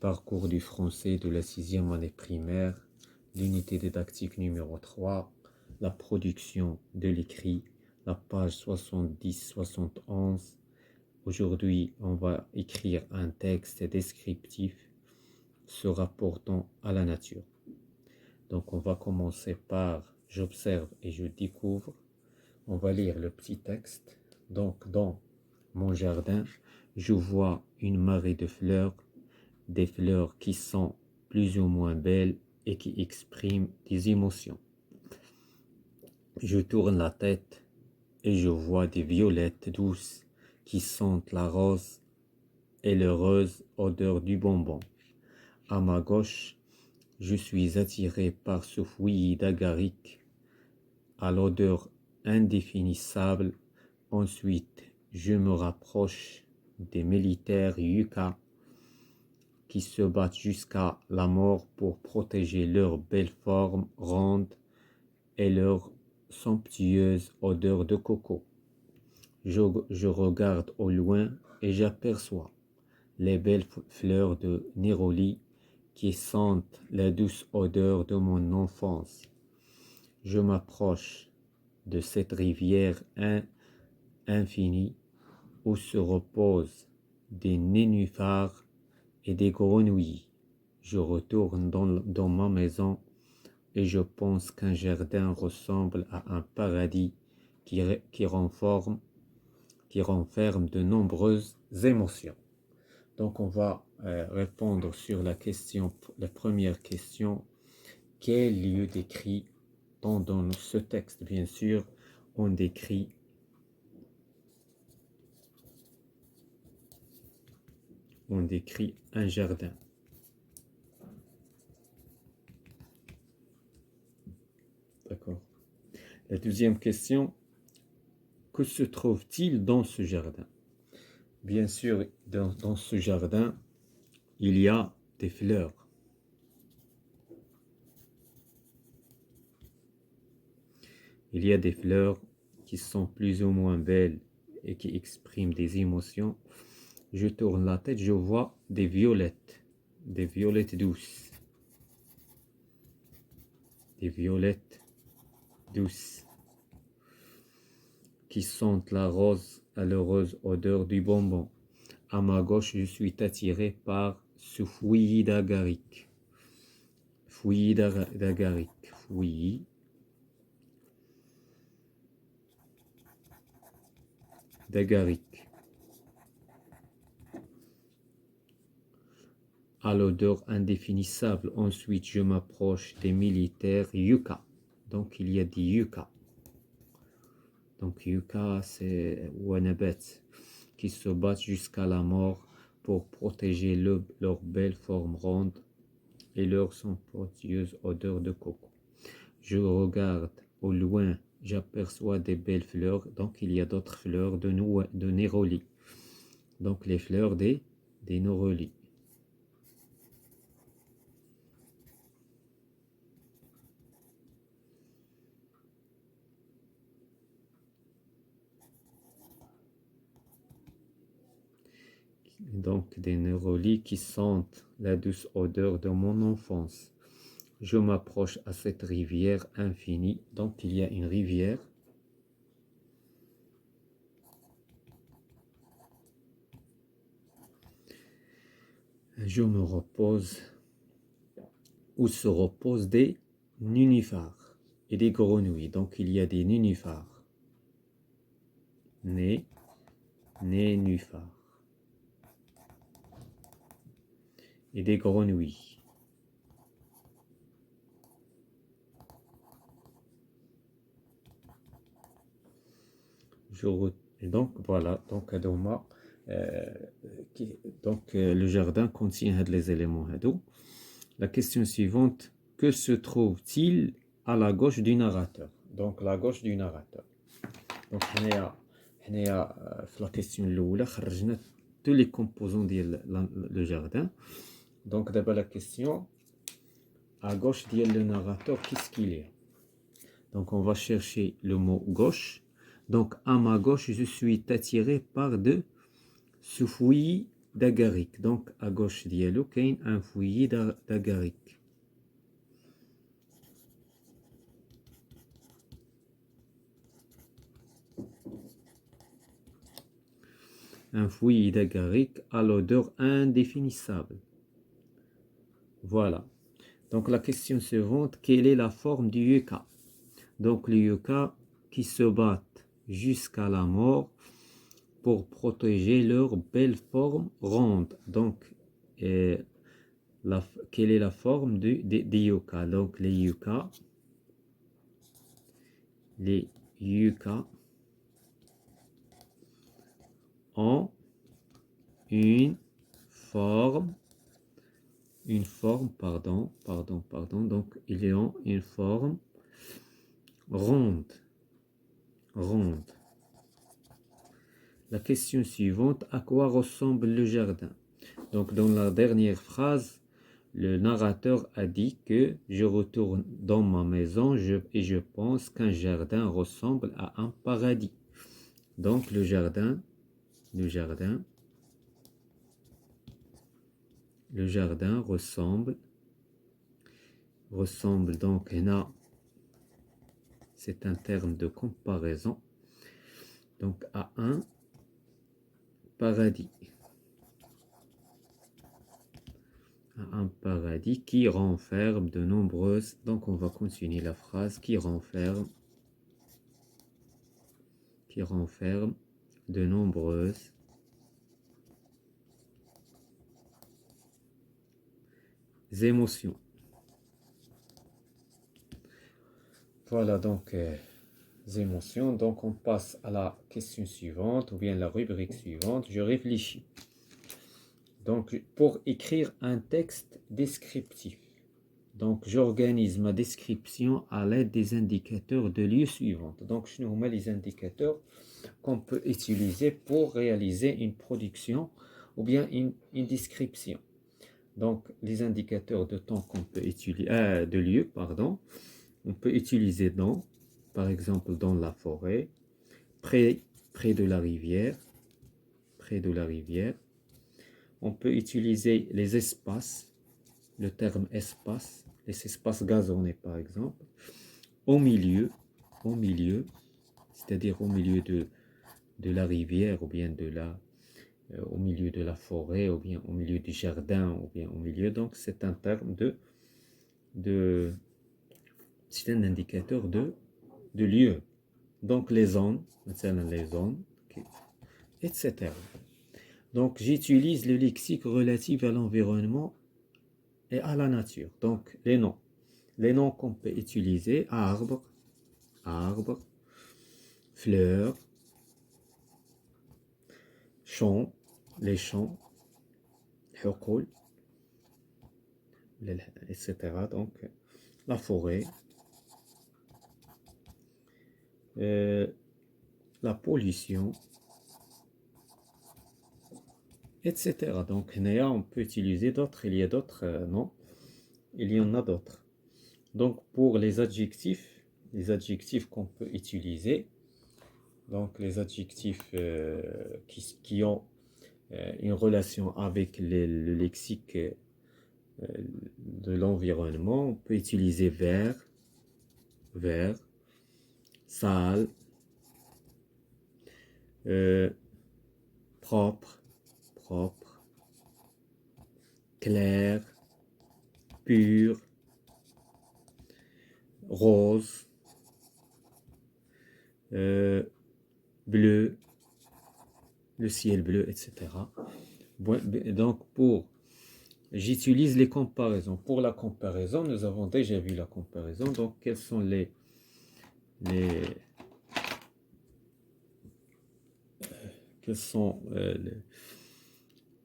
Parcours du français de la 6e année primaire, l'unité didactique numéro 3, la production de l'écrit, la page 70-71. Aujourd'hui, on va écrire un texte descriptif se rapportant à la nature. Donc, on va commencer par « J'observe et je découvre ». On va lire le petit texte. Donc, dans mon jardin, je vois une marée de fleurs, des fleurs qui sont plus ou moins belles et qui expriment des émotions. Je tourne la tête et je vois des violettes douces qui sentent la rose et l'heureuse odeur du bonbon. À ma gauche, je suis attiré par ce fouillis d'agaric à l'odeur indéfinissable. Ensuite, je me rapproche des militaires yucca qui se battent jusqu'à la mort pour protéger leur belle forme ronde et leur somptueuse odeur de coco. Je regarde au loin et j'aperçois les belles fleurs de néroli qui sentent la douce odeur de mon enfance. Je m'approche de cette rivière infinie où se reposent des nénuphars et des grenouilles. Je retourne dans ma maison et je pense qu'un jardin ressemble à un paradis qui renferme de nombreuses émotions. Donc on va répondre sur la première question. Quel lieu décrit dans ce texte? Bien sûr, on décrit un jardin. D'accord. La deuxième question, que se trouve-t-il dans ce jardin? Bien sûr, dans ce jardin, il y a des fleurs. Il y a des fleurs qui sont plus ou moins belles et qui expriment des émotions. Je tourne la tête, je vois des violettes douces. Des violettes douces qui sentent la rose à l'heureuse odeur du bonbon. À ma gauche, je suis attiré par ce fouillis d'agaric. Fouillis d'agaric. À l'odeur indéfinissable. Ensuite, je m'approche des militaires yucca. Donc, il y a des yucca. Donc, yucca, c'est wanabet qui se battent jusqu'à la mort pour protéger leur belle forme ronde et leur somptueuse odeur de coco. Je regarde au loin, j'aperçois des belles fleurs. Donc, il y a d'autres fleurs de néroli. Donc, les fleurs des nérolis. Donc, des nérolis qui sentent la douce odeur de mon enfance. Je m'approche à cette rivière infinie. Donc, il y a une rivière. Je me repose où se reposent des nénuphars et des grenouilles. Donc, il y a des nénuphars. Nénuphars. Et des grenouilles. Donc, voilà. Donc, le jardin contient les éléments. La question suivante, que se trouve-t-il à la gauche du narrateur? Donc, la gauche du narrateur. Donc, la question الأولى خرجنا tous les composants du jardin. Donc, d'abord la question, à gauche du narrateur, qu'est-ce qu'il y a? Donc, on va chercher le mot gauche. Donc, à ma gauche, je suis attiré par ce fouillis d'agaric. Donc, à gauche ديالو كاين un fouillis d'agaric. Un fouillis d'agaric à l'odeur indéfinissable. Voilà. Donc, la question suivante, quelle est la forme du yucca? Donc, les yucca qui se battent jusqu'à la mort pour protéger leur belle forme ronde. Donc, quelle est la forme des yucca? Donc, les yucca ont une forme, donc ils ont une forme ronde. La question suivante, à quoi ressemble le jardin? Donc, dans la dernière phrase, le narrateur a dit que je retourne dans ma maison et je pense qu'un jardin ressemble à un paradis. Donc, le jardin ressemble donc là, c'est un terme de comparaison, donc à un paradis. Un paradis qui renferme de nombreuses, donc on va continuer la phrase, qui renferme de nombreuses émotions. Voilà donc émotions. Donc on passe à la question suivante ou bien la rubrique suivante. Je réfléchis. Donc pour écrire un texte descriptif, donc j'organise ma description à l'aide des indicateurs de lieux suivants. Donc je nous mets les indicateurs qu'on peut utiliser pour réaliser une production ou bien une description. Donc les indicateurs de temps qu'on peut utiliser, de lieu, pardon, on peut utiliser dans, par exemple dans la forêt, près de la rivière, On peut utiliser les espaces, le terme espace, les espaces gazonnés par exemple, au milieu, c'est-à-dire au milieu de la rivière ou bien au milieu de la forêt ou bien au milieu du jardin ou bien au milieu. Donc c'est un terme c'est un indicateur de lieu. Donc les zones, etc. Donc j'utilise le lexique relatif à l'environnement et à la nature. Donc les noms qu'on peut utiliser: arbre, fleurs, champs, les champs, etc. Donc la forêt, la pollution, etc. Donc on peut utiliser d'autres, il y a d'autres noms, il y en a d'autres. Donc pour les adjectifs qu'on peut utiliser, donc les adjectifs qui ont une relation avec le lexique de l'environnement, on peut utiliser vert, sale, propre, clair, pur, rose, bleu, le ciel bleu, etc. Donc j'utilise les comparaisons. Pour la comparaison, nous avons déjà vu la comparaison. Donc quels sont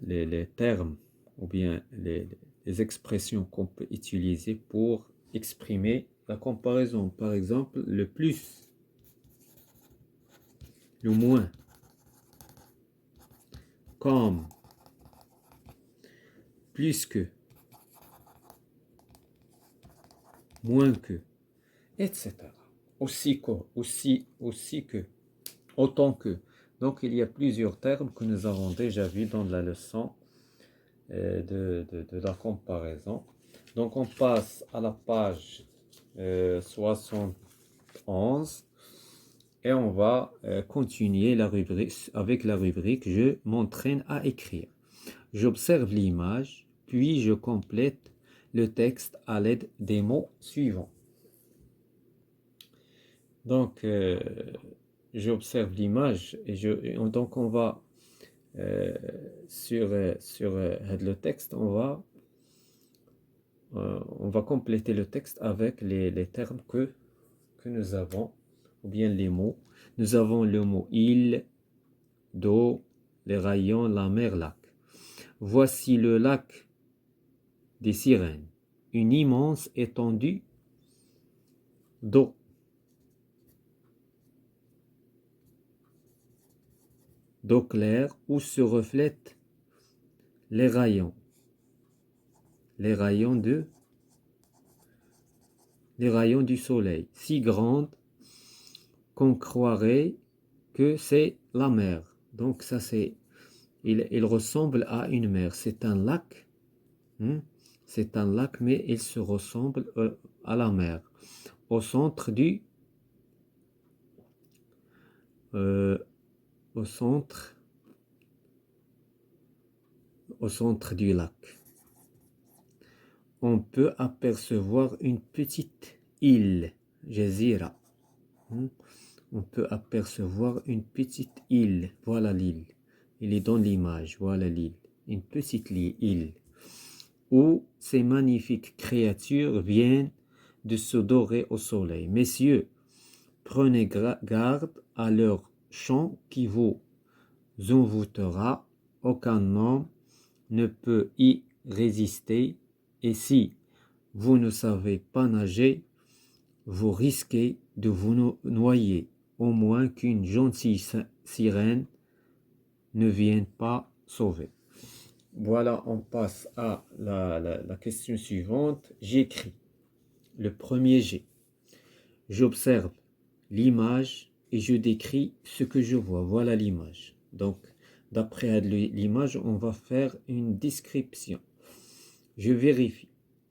les termes ou bien les expressions qu'on peut utiliser pour exprimer la comparaison? Par exemple, le plus, le moins, comme, plus que, moins que, etc. Aussi que, autant que. Donc il y a plusieurs termes que nous avons déjà vus dans la leçon de la comparaison. Donc on passe à la page 71 et on va continuer la rubrique, avec la rubrique Je m'entraîne à écrire. J'observe l'image, puis je complète le texte à l'aide des mots suivants. Donc, j'observe l'image et donc on va sur le texte, on va compléter le texte avec les termes que nous avons, ou bien les mots. Nous avons le mot il, d'eau, les rayons, la mer, lac. Voici le lac des sirènes, une immense étendue d'eau. D'eau claire où se reflètent les rayons du soleil, si grandes qu'on croirait que c'est la mer. Donc ça il ressemble à une mer. C'est un lac, c'est un lac, mais il se ressemble à la mer. Au centre au centre du lac, on peut apercevoir une petite île, Jazira. On peut apercevoir une petite île. Voilà l'île. Il est dans l'image. Voilà l'île. Une petite île où ces magnifiques créatures viennent de se dorer au soleil. Messieurs, prenez garde à leur chant qui vous envoûtera. Aucun homme ne peut y résister. Et si vous ne savez pas nager, vous risquez de vous noyer, au moins qu'une gentille sirène ne vienne pas sauver. Voilà, on passe à la question suivante. J'écris. Le premier G. J'observe l'image et je décris ce que je vois. Voilà l'image. Donc, d'après l'image, on va faire une description. Je vérifie.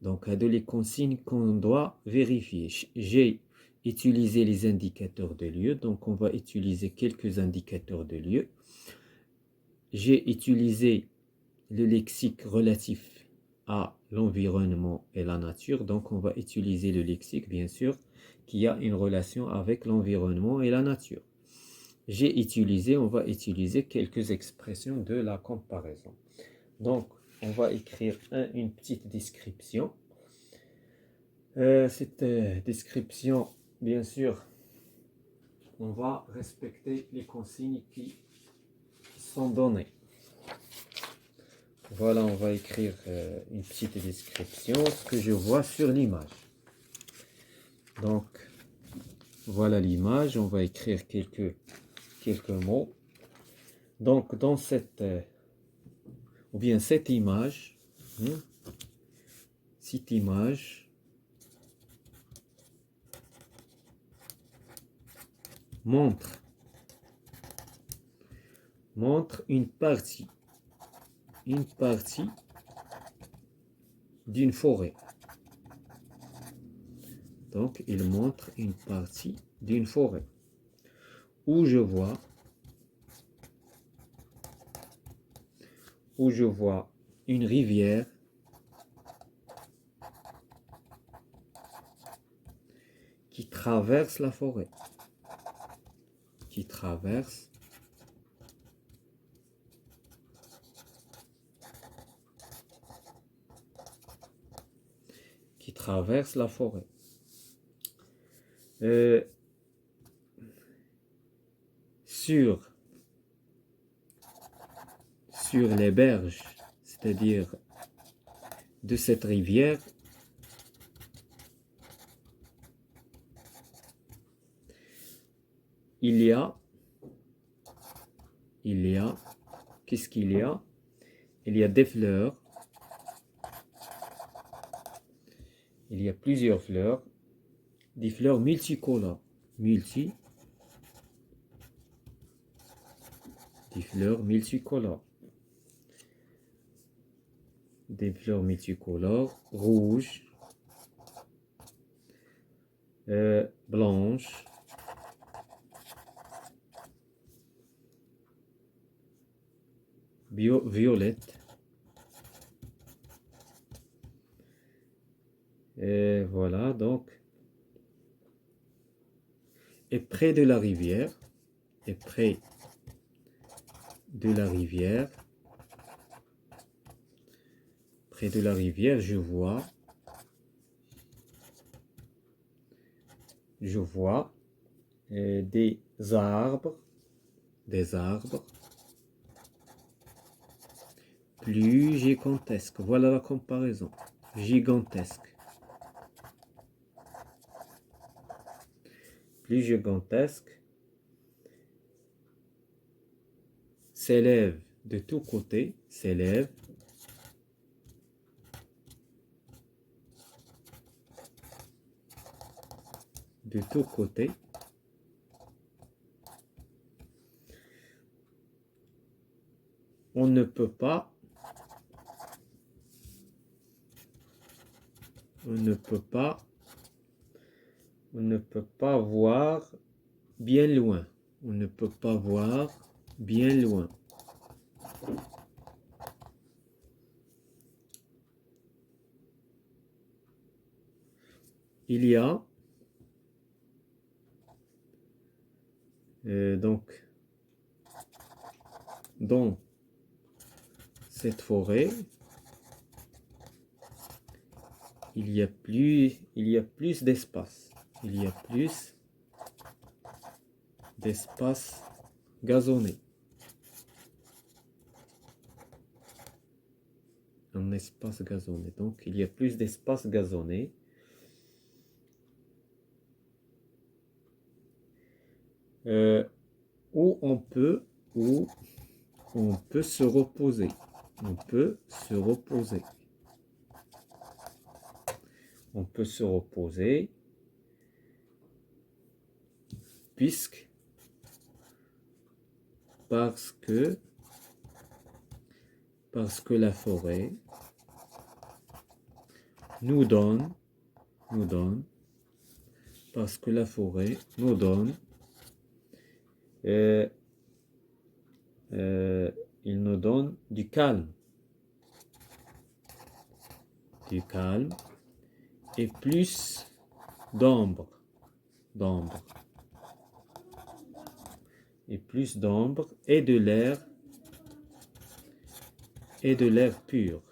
Donc, il y a les consignes qu'on doit vérifier. J'ai utilisé les indicateurs de lieu. Donc, on va utiliser quelques indicateurs de lieu. J'ai utilisé le lexique relatif à l'environnement et la nature. Donc, on va utiliser le lexique, bien sûr, qui a une relation avec l'environnement et la nature. On va utiliser quelques expressions de la comparaison. Donc, on va écrire une petite description. Cette description, bien sûr, on va respecter les consignes qui sont données. Voilà, on va écrire une petite description, ce que je vois sur l'image. Donc, voilà l'image, on va écrire quelques mots. Donc, dans cette image, montre une partie d'une forêt. Donc, il montre une partie d'une forêt où je vois une rivière qui traverse la forêt. Qui traverse la forêt. Sur les berges, c'est-à-dire de cette rivière, il y a, qu'est-ce qu'il y a? Il y a des fleurs. Il y a plusieurs fleurs, des fleurs multicolores. Des fleurs multicolores. des fleurs multicolores, rouge, blanche, violette. Et voilà, donc, et près de la rivière, et près de la rivière, près de la rivière, je vois des arbres, plus gigantesques. Voilà la comparaison. Gigantesque. Plus gigantesque. S'élève de tous côtés. S'élève. De tous côtés. On ne peut pas voir bien loin. On ne peut pas voir bien loin. Il y a donc dans cette forêt, il y a plus d'espace. Il y a plus d'espace gazonné. Un espace gazonné. Donc, il y a plus d'espace gazonné. Où on peut se reposer. On peut se reposer. On peut se reposer parce que la forêt nous donne parce que la forêt nous donne il nous donne du calme et plus d'ombre et de l'air pur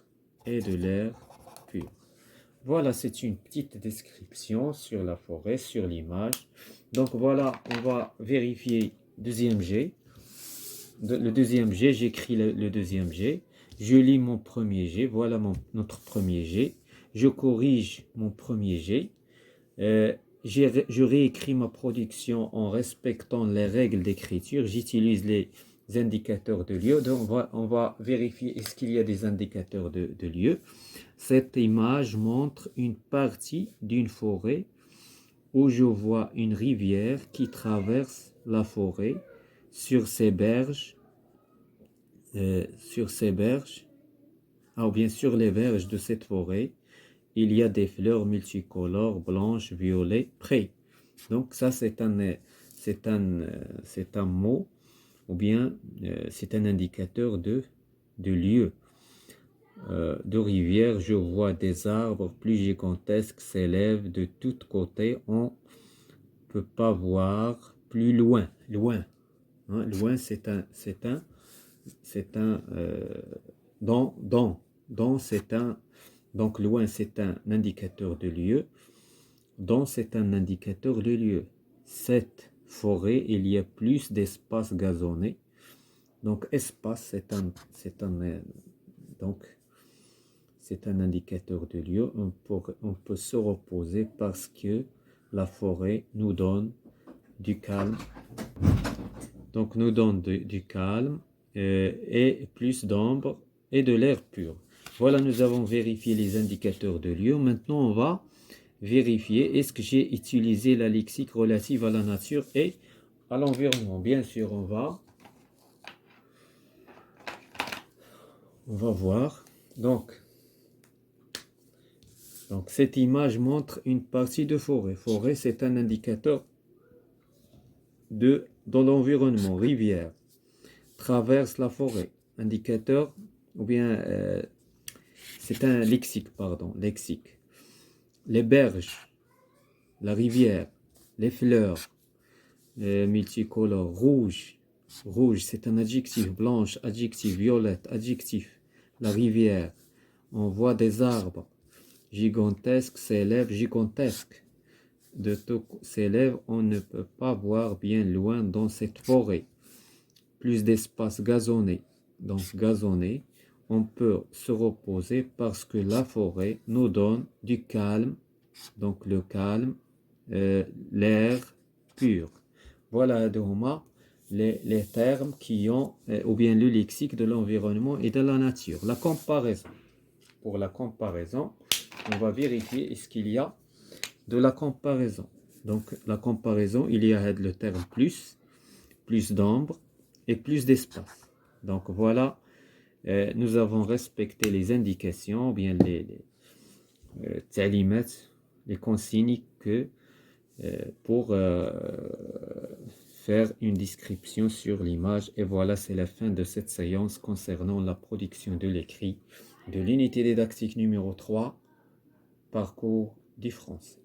Voilà, c'est une petite description sur la forêt, sur l'image. Donc voilà, on va vérifier deuxième G. Le deuxième G, j'écris le deuxième G. Je lis mon premier G. Voilà notre premier G. Je corrige mon premier G. Je réécris ma production en respectant les règles d'écriture. J'utilise les indicateurs de lieu. Donc on va vérifier est-ce qu'il y a des indicateurs de lieu. Cette image montre une partie d'une forêt où je vois une rivière qui traverse la forêt. Sur ces berges, ou bien sur les berges de cette forêt, il y a des fleurs multicolores, blanches, violettes, près. Donc ça c'est un mot, ou bien c'est un indicateur de lieu. De rivière, je vois des arbres plus gigantesques s'élèvent de tous côtés. On ne peut pas voir plus loin. Loin, c'est un donc loin c'est un indicateur de lieu. Dans c'est un indicateur de lieu. Cette forêt, il y a plus d'espace gazonné. Donc espace c'est un indicateur de lieu. On peut se reposer parce que la forêt nous donne du calme. Donc nous donne du calme et plus d'ombre et de l'air pur. Voilà, nous avons vérifié les indicateurs de lieu. Maintenant, on va vérifier est-ce que j'ai utilisé la lexique relative à la nature et à l'environnement. Bien sûr, on va voir. Donc, Donc cette image montre une partie de forêt. Forêt, c'est un indicateur dans l'environnement. Rivière traverse la forêt. Indicateur, ou bien c'est un lexique, pardon, lexique. Les berges, la rivière, les fleurs, multicolores, rouge. Rouge, c'est un adjectif. Blanche, adjectif. Violette, adjectif. La rivière. On voit des arbres. Gigantesque s'élève, gigantesque. De tout s'élève, on ne peut pas voir bien loin dans cette forêt. Plus d'espace gazonné. Donc gazonné, on peut se reposer parce que la forêt nous donne du calme. Donc le calme, l'air pur. Voilà les termes qui ont, ou bien le lexique de l'environnement et de la nature. La comparaison. Pour la comparaison, on va vérifier est-ce qu'il y a de la comparaison. Donc la comparaison, il y a le terme plus d'ombre et plus d'espace. Donc voilà, nous avons respecté les indications, ou bien les تعليمات, les consignes pour faire une description sur l'image. Et voilà, c'est la fin de cette séance concernant la production de l'écrit de l'unité didactique numéro 3, parcours du français.